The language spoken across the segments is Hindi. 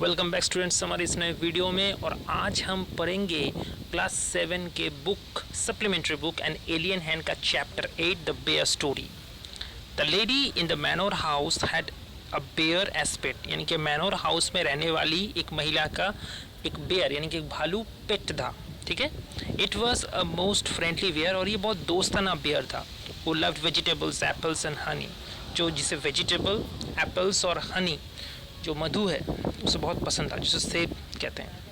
वेलकम बैक स्टूडेंट्स हमारे इस नए वीडियो में। और आज हम पढ़ेंगे क्लास 7 के book supplementary book an alien hand का chapter 8 the bear story. The lady in the manor house had a bear as pet, यानी कि मैनोर हाउस में रहने वाली एक महिला का एक बेयर यानी कि एक भालू पेट था। ठीक है, it was a most friendly bear, और ये बहुत दोस्ताना बेयर था। वो loved vegetables apples and honey, जो जिसे वेजिटेबल एप्पल्स और हनी जो मधु है उसे बहुत पसंद था, जिसे सेब कहते हैं।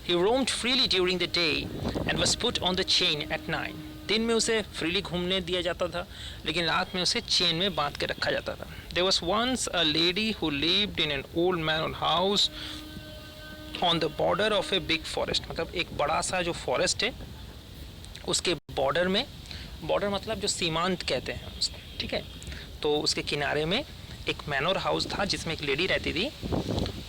He roamed freely during the day and was put on the chain at night. दिन में उसे फ्रीली घूमने दिया जाता था, लेकिन रात में उसे चेन में बांध के रखा जाता था। There was once a lady who lived in an old manor house on the border of a big forest. मतलब एक बड़ा सा जो फॉरेस्ट है उसके बॉर्डर में, बॉर्डर मतलब जो सीमांत कहते हैं उसको, ठीक है। तो उसके किनारे में एक मैनोर हाउस था जिसमें एक लेडी रहती थी,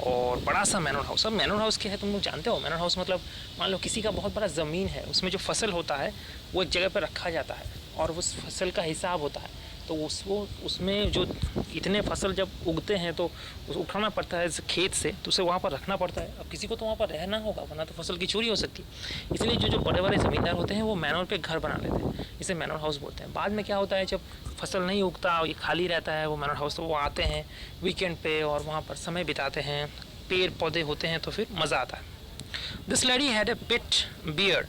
और बड़ा सा मैनोर हाउस। अब मैनोर हाउस क्या है तुम लोग जानते हो? मैनोर हाउस मतलब मान लो किसी का बहुत बड़ा ज़मीन है, उसमें जो फसल होता है वो एक जगह पर रखा जाता है और उस फसल का हिसाब होता है। तो उसमें जो इतने फसल जब उगते हैं तो उठाना पड़ता है खेत से, तो उसे वहाँ पर रखना पड़ता है। अब किसी को तो वहाँ पर रहना होगा, वरना तो फसल की चोरी हो सकती है। इसलिए जो बड़े बड़े ज़मींदार होते हैं वो मैनोर पे घर बना लेते हैं, इसे मैनोर हाउस बोलते हैं। बाद में क्या होता है, जब फसल नहीं उगता, ये खाली रहता है वो मैनोर हाउस, तो वो आते हैं वीकेंड पे और वहाँ पर समय बिताते हैं, पेड़ पौधे होते हैं, तो फिर मज़ा आता है। This lady had a pet bear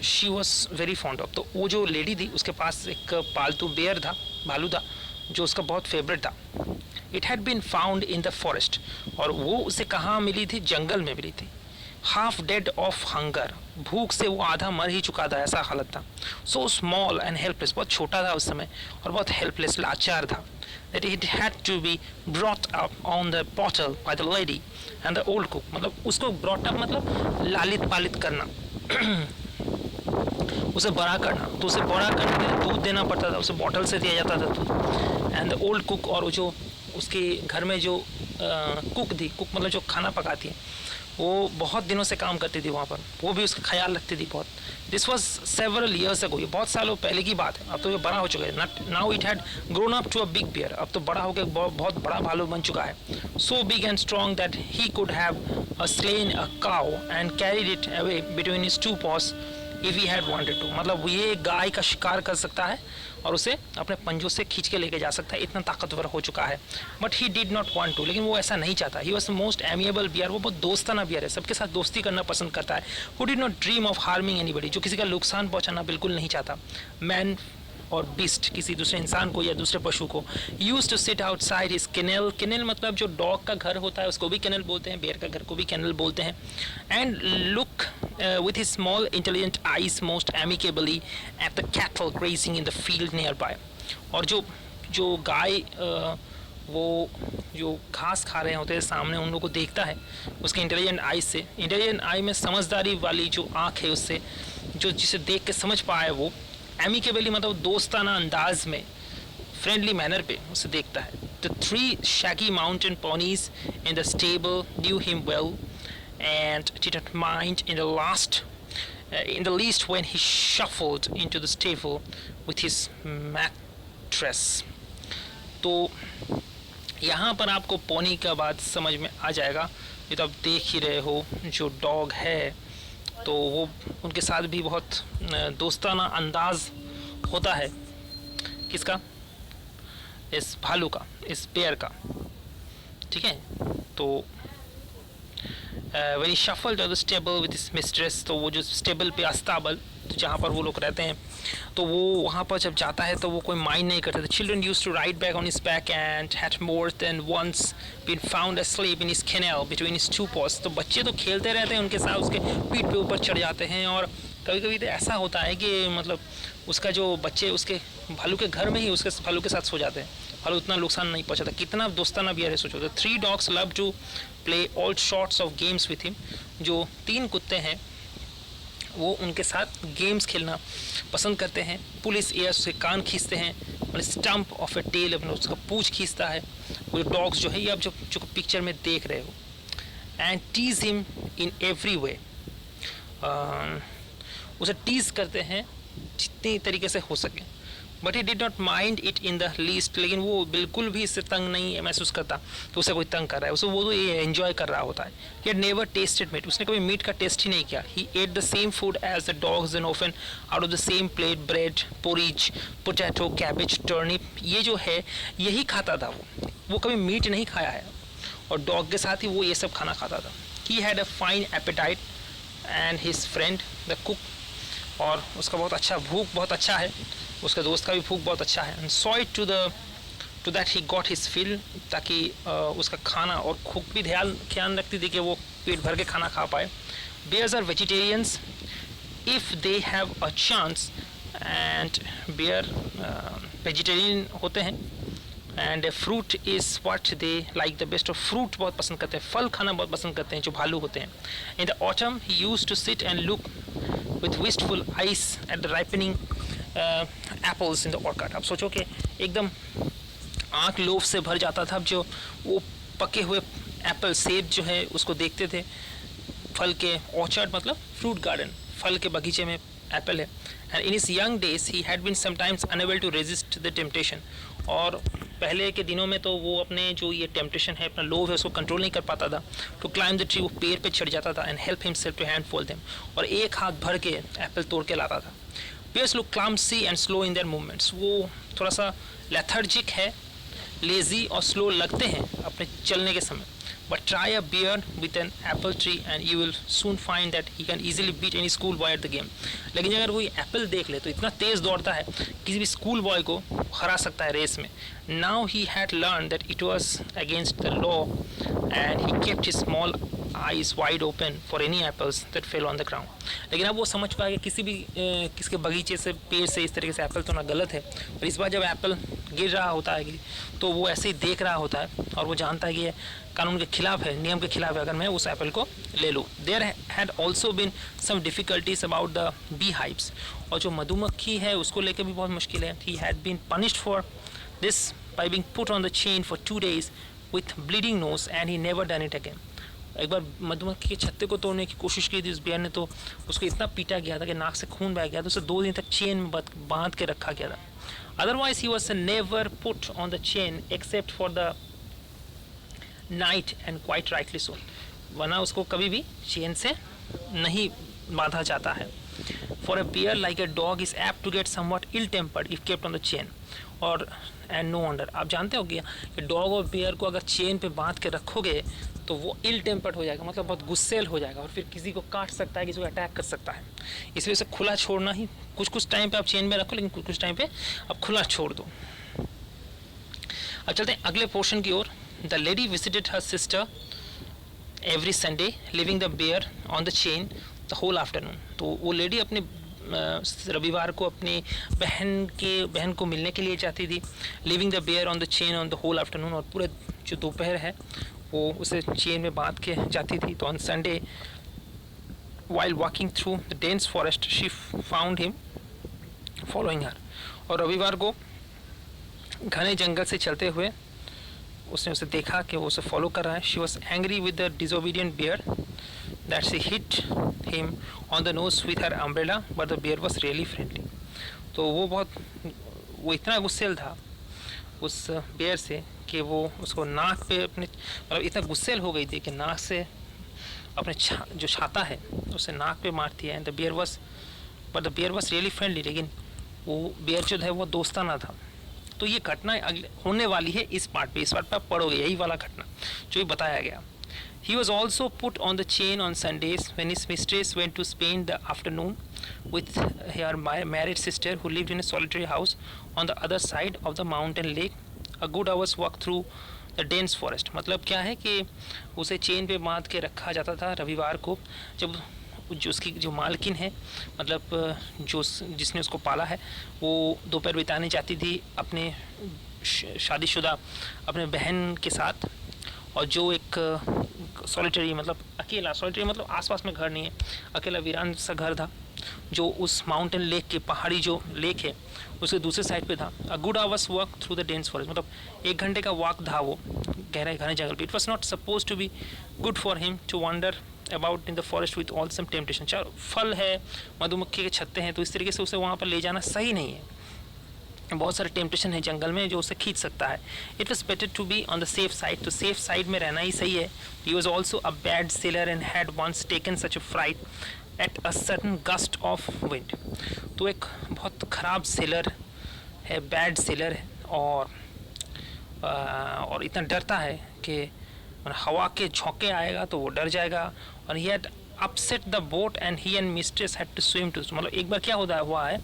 she was very fond of. तो वो जो लेडी थी उसके पास एक पालतू बेयर था, भालू था, जो उसका बहुत फेवरेट था। It had been found in the forest, और वो उसे कहाँ मिली थी? जंगल में मिली थी। हाफ डेड ऑफ हंगर, भूख से वो आधा मर ही चुका था, ऐसा हालत था। सो स्मॉल एंड हेल्पलेस, बहुत छोटा था उस समय और बहुत हेल्पलेस, लाचार था। that it had to be brought up on the bottle by the lady and the old cook। मतलब उसको brought up मतलब लालित पालित करना उसे बड़ा करना। तो उसे बड़ा करने के लिए दूध देना पड़ता था, उसे बॉटल से दिया जाता था दूध। एंड द ओल्ड कुक, और जो उसके घर में जो कुक थी, कुक मतलब जो खाना पकाती है, वो बहुत दिनों से काम करती थी वहाँ पर, वो भी उसका ख्याल रखती थी बहुत। This was several years ago, ये बहुत सालों पहले की बात है। अब तो ये बड़ा हो चुका है। Now it had grown up to a big bear, अब तो बड़ा होकर बहुत बड़ा भालू बन चुका है। So big and strong that he could have slain a cow and carried it away between his two paws if he had wanted to. मतलब ये गाय का शिकार कर सकता है और उसे अपने पंजों से खींच के लेके जा सकता है, इतना ताकतवर हो चुका है। But he did not want to, लेकिन वो ऐसा नहीं चाहता। He was the most amiable bear, वो बहुत दोस्ताना बियर है, सबके साथ दोस्ती करना पसंद करता है। Who did not dream of harming anybody, जो किसी का नुकसान पहुंचाना बिल्कुल नहीं चाहता। मैन और बीस्ट, किसी दूसरे इंसान को या दूसरे पशु को। Use to sit outside his kennel, kennel मतलब जो डॉग का घर होता है उसको भी केनल बोलते हैं, बेयर का घर को भी केनल बोलते हैं। And look with his small intelligent eyes most amicably at the cattle grazing in the field nearby। और जो गाय वो जो घास खा रहे होते हैं सामने, उन लोगों को देखता है उसके इंटेलिजेंट आई से। इंटेलिजेंट आई में समझदारी वाली जो आँख है उससे, जो जिसे देख के समझ पाए वो। एमिकेबली मतलब दोस्ताना अंदाज में, फ्रेंडली मैनर पे उसे देखता है। The 3 shaggy mountain ponies in the stable knew him well and didn't mind in the least when he shuffled into the stable with his mattress। तो यहाँ पर आपको पोनी का बात समझ में आ जाएगा। ये तो आप देख ही रहे हो, जो डॉग है तो वो उनके साथ भी बहुत दोस्ताना अंदाज होता है। किसका? इस भालू का, इस बेयर का, ठीक है। तो when he shuffled to the stable with his mistress, तो वो जो स्टेबल पे अस्ताबल, तो जहाँ पर वो लोग रहते हैं, तो वो वहाँ पर जब जाता है तो वो कोई माइंड नहीं करता। The children used to ride back on his back and had more than once been found asleep in his kennel between his 2 paws। तो बच्चे तो खेलते रहते हैं उनके साथ, उसके पीठ पे ऊपर चढ़ जाते हैं। और कभी कभी तो ऐसा होता है कि मतलब उसका जो बच्चे उसके भालू के घर में ही उसके भालू के साथ सो जाते हैं, भालू उतना नुकसान नहीं पहुंचाता। कितना दोस्ताना बियर है, सोचो। The 3 dogs loved to play all sorts of games with him। जो 3 कुत्ते हैं वो उनके साथ गेम्स खेलना पसंद करते हैं। पुलिस एयर्स उसके कान खींचते हैं, और स्टम्प ऑफ ए टेल अपने उसका पूंछ खींचता है। वो जो डॉग्स जो है ये आप जो पिक्चर में देख रहे हो। And tease him in every way, उसे टीज करते हैं जितनी तरीके से हो सके। But he did not mind it in the least, लेकिन वो बिल्कुल भी इससे तंग नहीं महसूस करता तो उसे कोई तंग कर रहा है, उसे वो तो ये एंजॉय कर रहा होता है. He had never tasted meat, उसने कभी मीट का टेस्ट ही नहीं किया. He ate the same food as the dogs and often out of the same plate, bread, porridge, potato, cabbage, turnip, ये जो है यही खाता था वो कभी मीट नहीं खाया है और डॉग के साथ ही वो ये सब खाना खाता था. He had a fine appetite and his friend the cook, और उसका बहुत अच्छा भूख बहुत अच्छा है, उसके दोस्त का भी भूख बहुत अच्छा है. And saw it to that he got his fill, ताकि उसका खाना और कुक भी ध्यान रखती थी कि वो पेट भर के खाना खा पाए. Bears are vegetarians if they have a chance, and bear vegetarian होते हैं. And fruit is what they like the best, और फ्रूट बहुत पसंद करते हैं, फल खाना बहुत पसंद करते हैं जो भालू होते हैं. In the autumn he used to sit and look with wistful eyes at the ripening apples in the orchard. अब सोचो कि एकदम आँख लोभ से भर जाता था जो वो पके हुए एप्पल, सेब जो है उसको देखते थे. फल के ऑर्चर्ड मतलब फ्रूट गार्डन, फल के बगीचे में एप्पल है. And in his young days he had been sometimes unable to resist the temptation, और पहले के दिनों में तो वो अपने जो ये टेम्पटेशन है, अपना लोभ है, उसको कंट्रोल नहीं कर पाता था. टू क्लाइम द ट्री, वो पेड़ पे चढ़ जाता था. And help himself to hand fold them, और एक हाथ भर के एप्पल तोड़ के लाता था. Bears look clumsy and slow in their movements, वो थोड़ा सा लेथर्जिक है, लेजी और स्लो लगते हैं अपने चलने के समय. But try a bear with an apple tree and you will soon find that he can easily beat any school boy at the game. लेकिन अगर कोई एप्पल देख ले तो इतना तेज़ दौड़ता है किसी भी स्कूल बॉय को हरा सकता है रेस में. Now he had learn that it was against the law and he kept his small eyes wide open for any apples that fell on the ground. लेकिन अब वो समझ पाया कि किसी भी किसके बगीचे से, पेड़ से इस तरीके से एप्पल तोड़ना गलत है. और इस बार जब एप्पल गिर रहा होता है तो वो ऐसे ही देख रहा होता है और वो जानता है कि ये कानून के खिलाफ है, नियम के खिलाफ है अगर मैं उस एप्पल को ले लूँ. There had also been some difficulties about the bee hives, और जो मधुमक्खी है उसको लेकर भी बहुत मुश्किल है. He had been punished for this by being put on the chain for 2 days with bleeding nose and he never done it again. एक बार मधुमक्खी के छत्ते को तोड़ने की कोशिश की थी उस बियर ने, तो उसको इतना पीटा गया था कि नाक से खून बह गया, तो उसे 2 दिन तक चेन में बांध के रखा गया था. Otherwise he was never put on the chain except for the night, and quite rightly so, वरना उसको कभी भी चेन से नहीं बांधा जाता है. For a bear like a dog is apt to get somewhat ill tempered if kept on the chain, और एंड नो वंडर, आप जानते हो क्या कि डॉग और बियर को अगर चेन पे बांध के रखोगे तो वो इल टेम्पर्ड हो जाएगा, मतलब बहुत गुस्सेल हो जाएगा और फिर किसी को काट सकता है, किसी को अटैक कर सकता है. इसलिए उसे खुला छोड़ना ही, कुछ टाइम पे आप चेन में रखो लेकिन कुछ टाइम पे आप खुला छोड़ दो. अब चलते हैं अगले पोर्शन की ओर. The lady visited her sister every Sunday leaving the bear on the chain the whole afternoon. तो वो लेडी अपने रविवार को अपनी बहन को मिलने के लिए जाती थी. Living the bear on the chain on the whole afternoon, और पूरे जो दोपहर है वो उसे चेन में बांध के जाती थी. तो on Sunday while walking through the dense forest she found him following her, और रविवार को घने जंगल से चलते हुए उसने उसे देखा कि वो उसे फॉलो कर रहा है. She was angry with the disobedient bear that she hit him on the nose with her umbrella but the bear was really friendly. तो वो इतना गुस्सेल था उस बियर से कि वो उसको नाक पे अपने, मतलब इतना गुस्सेल हो गई थी कि नाक से अपने जो छाता है उसे नाक पे मारती है. And the bear was really friendly, लेकिन वो बियर जो है वो दोस्ताना था. तो ये घटना अगले होने वाली है इस पार्ट पे आप पढ़ोगे यही वाला घटना जो ही बताया गया. He was also put on the chain on Sundays when his mistress went to spend the afternoon with her married sister who lived in a solitary house on the other side of the mountain lake, a good hour's walk through the dense forest. मतलब क्या है कि उसे चेन पे बांध के रखा जाता था रविवार को, जब जो उसकी जो मालकिन है, मतलब जो जिसने उसको पाला है, वो दोपहर बिताने जाती थी अपने शादीशुदा अपने बहन के साथ, और जो एक सॉलिटरी मतलब अकेला, सॉलिटरी मतलब आसपास में घर नहीं है, अकेला वीरान सा घर था जो उस माउंटेन लेक के, पहाड़ी जो लेक है उसके दूसरे साइड पे था. A good hours walk through the dense forest, मतलब 1 घंटे का वॉक था वो गहरे घने जंगल पे. It was not suppose to be good for him to wander about in the forest with all some temptation. चार फल है, मधुमक्खी के छत्ते हैं, तो इस तरीके से उसे वहाँ पर ले जाना सही नहीं है. बहुत सारे टेम्पटेशन है जंगल में जो उसे खींच सकता है. It was better to be on the safe side, तो सेफ साइड में रहना ही सही है. He was also a bad sailor and had once taken such a fright at a sudden gust of wind. तो एक बहुत ख़राब सेलर है, बैड सेलर है, और इतना डरता है कि हवा के झोंके आएगा तो वो डर जाएगा. और he had upset the boat and he and mistress had to swim too. मतलब एक बार क्या हुआ है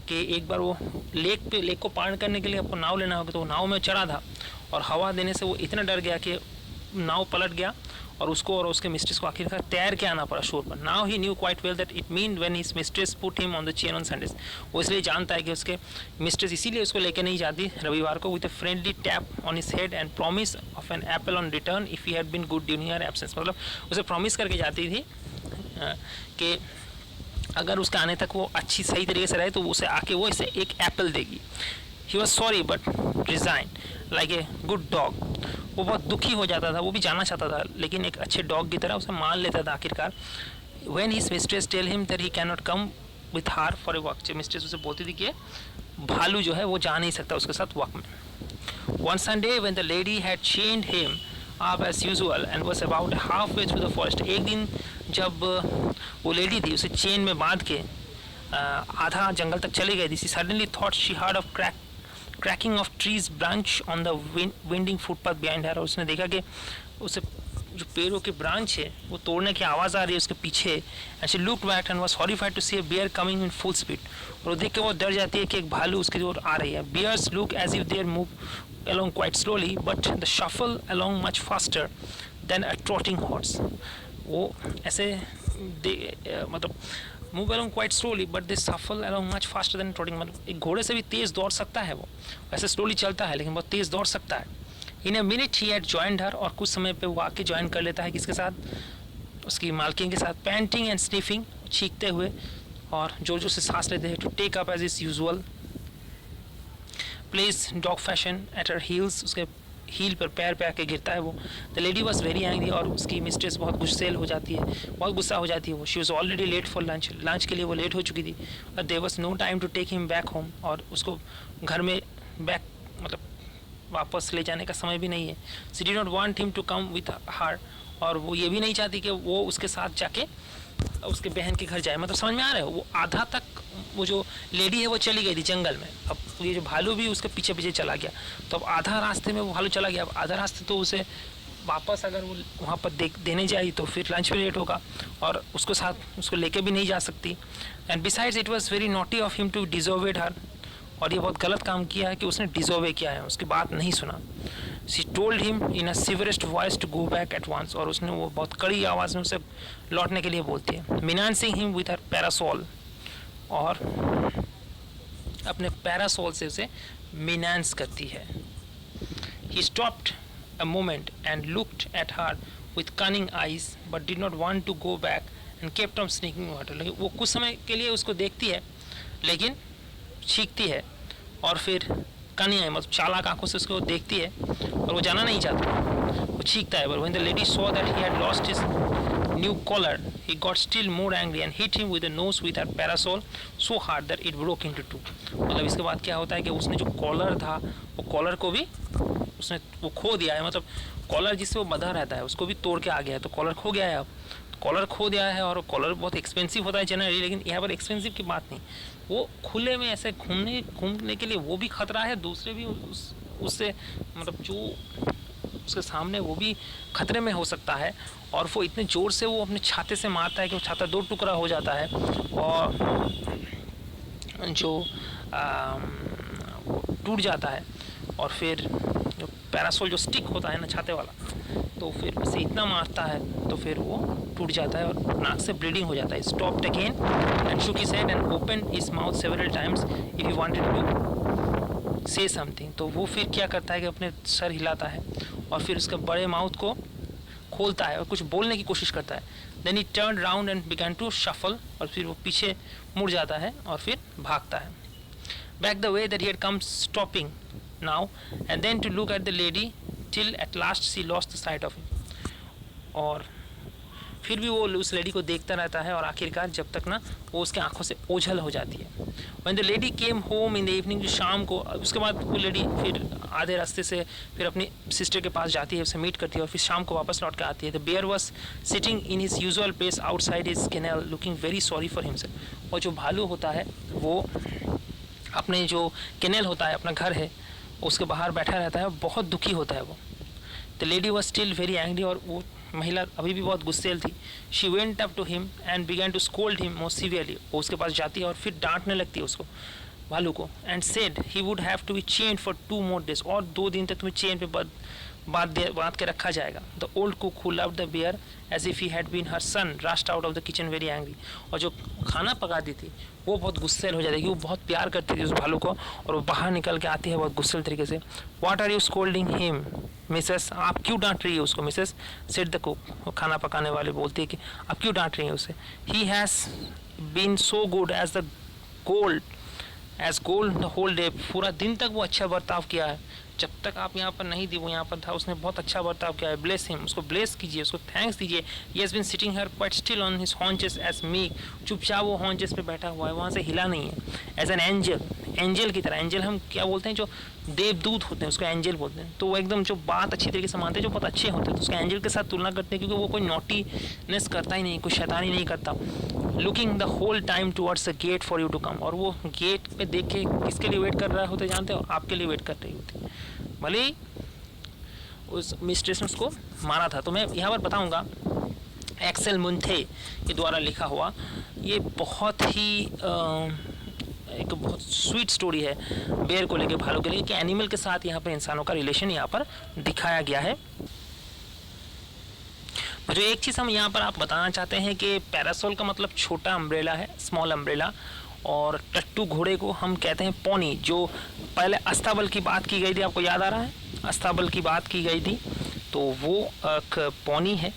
कि एक बार वो लेक को पार करने के लिए आपको नाव लेना होगा, तो वो नाव में चढ़ा था और हवा देने से वो इतना डर गया कि नाव पलट गया और उसको और उसके मिस्ट्रेस को आखिरकार तैर के आना पड़ा शोर पर. Now he new quite well that it mean when his mistress put him on the chain on Sundays. वो इसलिए जानता है कि उसके मिस्ट्रेस इसीलिए उसको लेके नहीं जाती रविवार को, with a friendly tap on his head and promise of an apple on return if he had been good during her absence. मतलब उसे प्रॉमिस करके जाती थी कि अगर उसके आने तक वो अच्छी सही तरीके से रहे तो उसे आके वो इसे एक एप्पल देगी. He was sorry but resign like a good dog. वो बहुत दुखी हो जाता था, वो भी जाना चाहता था, लेकिन एक अच्छे डॉग की तरह उसे मान लेता था आखिरकार. When his mistress tell him that he can not come with her for a walk. जब मिस्ट्रेस उसे बोलती थी कि भालू जो है वो जा नहीं सकता उसके साथ वॉक में. One Sunday when the lady had chained him up as usual and was about halfway through the forest. एक दिन जब वो लेडी थी उसे चेन में बांध के आधा जंगल तक चली गई थी. She suddenly thought she heard of cracking of trees branch on the winding footpath behind her. और उसने देखा कि उसे जो पेड़ों के ब्रांच है वो तोड़ने की आवाज़ आ रही है उसके पीछे. And she looked back and was horrified to see a bear coming in full speed. और देख के वो डर जाती है कि एक भालू उसकी ओर आ रही है. Bears look as if they move along quite slowly, but the shuffle along much faster than a trotting horse. वो ऐसे मतलब move along quite slowly, but they shuffle along much faster than trotting. मतलब एक घोड़े से भी तेज़ दौड़ सकता है वो, वैसे slowly चलता है लेकिन बहुत तेज़ दौड़ सकता है. In a minute he had joined her, और कुछ समय पे वो आके ज्वाइन कर लेता है किसके साथ, उसकी मालकिन के साथ. Panting and sniffing, छींकते हुए और जोर जोर से सांस लेते हैं. To take up as is usual, place dog fashion at her heels. उसके हील पर पैर पे आके गिरता है वो. The lady was very angry, और उसकी मिस्ट्रेस बहुत गुस्सेल हो जाती है, बहुत गुस्सा हो जाती है वो. She was already late for lunch के लिए वो लेट हो चुकी थी. और there was no time to take him back home, और उसको घर में बैक मतलब वापस ले जाने का समय भी नहीं है. She did not want him to come with her, और वो ये भी नहीं चाहती कि वो उसके साथ जाके उसके बहन के घर जाए. मतलब समझ में आ रहा है, वो आधा तक वो जो लेडी है वो चली गई थी जंगल में. अब ये जो भालू भी उसके पीछे पीछे चला गया, तो अब आधा रास्ते में वो भालू चला गया. अब आधा रास्ते तो उसे वापस अगर वो वहाँ पर देने जाए तो फिर लंच भी लेट होगा, और उसको साथ उसको लेके भी नहीं जा सकती. And besides it was very naughty of him to disobey her, और ये बहुत गलत काम किया है कि उसने डिजोवे किया है, उसकी बात नहीं सुना. She told him in a severest voice to go back at once, और उसने वो बहुत कड़ी आवाज़ में उसे लौटने के लिए बोलती है. Menacing him with her parasol, और अपने पैरासोल से उसे मिनांस करती है. He stopped a moment and looked at her with cunning eyes but did not want to go back and kept on sneaking water. लेकिन वो कुछ समय के लिए उसको देखती है लेकिन छींकती है, और फिर कनिंग मतलब चालाक आंखों से उसको देखती है और वो जाना नहीं चाहता, वो छींकता है. When the lady saw that he had lost his new collar, he got still more angry and hit him with the nose with her parasol so hard that it broke into two. मतलब इसके बाद क्या होता है कि उसने जो कॉलर था वो कॉलर को भी उसने वो खो दिया है. मतलब कॉलर जिससे वो बंधा रहता है उसको भी तोड़ के आ गया है, तो कॉलर खो गया है. अब कॉलर खो दिया है, और कॉलर बहुत एक्सपेंसिव होता है जनरली, लेकिन यहाँ पर एक्सपेंसिव की बात नहीं, वो खुले में ऐसे घूमने के लिए वो भी खतरा है, दूसरे भी उससे मतलब जो उसके सामने वो भी खतरे में हो सकता है. और वो इतने ज़ोर से वो अपने छाते से मारता है कि वो छाता दो टुकड़ा हो जाता है, और जो वो टूट जाता है. और फिर जो पैरासोल जो स्टिक होता है ना छाते वाला, तो फिर उसे इतना मारता है तो फिर वो टूट जाता है और नाक से ब्लीडिंग हो जाता है. Stopped again and shook his head and opened his mouth several times if he wanted to say something. तो वो फिर क्या करता है कि अपने सर हिलाता है और फिर उसके बड़े माउथ को खोलता है और कुछ बोलने की कोशिश करता है. Then he turned round and began to shuffle, और फिर वो पीछे मुड़ जाता है और फिर भागता है. Back the way that he had come, stopping now and then to look at the lady till at last she lost the sight of him. और फिर भी वो उस लेडी को देखता रहता है और आखिरकार जब तक ना वो उसके आंखों से ओझल हो जाती है। When the lady came home in the evening, जो शाम को, उसके बाद वो लेडी फिर आधे रास्ते से फिर अपनी सिस्टर के पास जाती है, उसे मीट करती है और फिर शाम को वापस लौट कर आती है। The bear was sitting in his usual place outside his kennel looking very sorry for himself. और जो भालू होता है वो अपने जो कैनल होता है, अपना घर है, उसके बाहर बैठा रहता है, बहुत दुखी होता है वो। The lady was still very angry, और वो महिला अभी भी बहुत गुस्सेल थी। She went up to him and began to scold him most severely. वो उसके पास जाती है और फिर डांटने लगती है उसको, भालू को, and said he would have to be chained for 2 more days, और 2 दिन तक तुम्हें चेन पे बांध के रखा जाएगा। The old cook who loved the bear as if he had been her son rushed out of the kitchen very angry. और जो खाना पकाती थी वो बहुत गुस्सेल हो जाती है, वो बहुत प्यार करती थी उस भालू को, और वो बाहर निकल के आती है बहुत गुस्सेल तरीके से। What are you scolding him missus, आप क्यों डांट रही है उसको मिसेस, सेड द कुक। वो खाना पकाने वाले बोलती है कि आप क्यों डांट रही हैं उसे। He has been so good as gold the whole day, पूरा दिन तक वो अच्छा बर्ताव किया है, जब तक आप यहाँ पर नहीं थी वो यहाँ पर था, उसने बहुत अच्छा बर्ताव किया है। ब्लेस हिम, उसको ब्लेस कीजिए, उसको थैंक्स दीजिए। He has been sitting here quite still on his haunches as meek, चुपचाप वो हॉन्चेस पे बैठा हुआ है, वहाँ से हिला नहीं है। एज एन एंजल, एंजल की तरह। एंजल हम क्या बोलते हैं, जो देवदूत होते हैं उसको एंजल बोलते हैं। तो वो एकदम जो बात अच्छी तरीके से मानते हैं, जो बहुत अच्छे होते हैं, तो उसका एंजल के साथ तुलना करते हैं, क्योंकि वो कोई नॉटीनेस करता ही नहीं, कोई शैतानी नहीं करता। Looking the whole time towards the gate for you to come, और वो गेट पे देख के किसके लिए वेट कर रहे होते जानते हो, आपके लिए वेट कर रही होती। भले ही उस मिस्ट्रेस ने उसको मारा था। तो मैं यहाँ पर बताऊँगा एक्सेल मुंथे के द्वारा लिखा हुआ ये बहुत ही एक बहुत स्वीट स्टोरी है बेयर को लेके, भालू के लिए, कि एनिमल के साथ यहाँ पर इंसानों का रिलेशन यहाँ पर दिखाया गया है। जो एक चीज़ हम यहाँ पर आप बताना चाहते हैं कि पैरासोल का मतलब छोटा अम्ब्रेला है, स्मॉल अम्ब्रेला, और टट्टू घोड़े को हम कहते हैं पोनी। जो पहले अस्ताबल की बात की गई थी, आपको याद आ रहा है, अस्ताबल की बात की गई थी, तो वो एक पोनी है।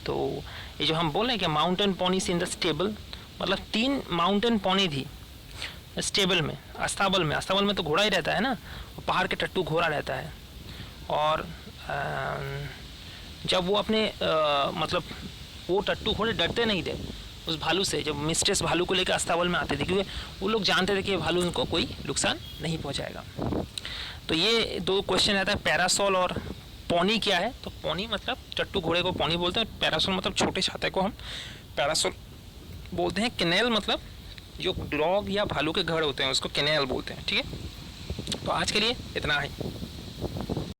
तो ये जो हम बोल रहे हैं कि mountain ponies in the stable, मतलब 3 माउंटेन पोनी थी स्टेबल में, अस्ताबल में तो घोड़ा ही रहता है ना, पहाड़ के टट्टू घोड़ा रहता है। और जब वो अपने मतलब वो टट्टू घोड़े डरते नहीं थे उस भालू से, जब मिस्ट्रेस भालू को लेकर अस्ताबल में आते थे, क्योंकि वो लोग जानते थे कि भालू उनको कोई नुकसान नहीं पहुंचाएगा। तो ये 2 क्वेश्चन आता है, पैरासोल और पोनी क्या है। तो पोनी मतलब टट्टू घोड़े को पोनी बोलते हैं, पैरासोल मतलब छोटे छाते को हम पैरासोल बोलते हैं। कैनेल मतलब जो डॉग या भालू के घर होते हैं उसको कैनेल बोलते हैं। ठीक है, तो आज के लिए इतना ही।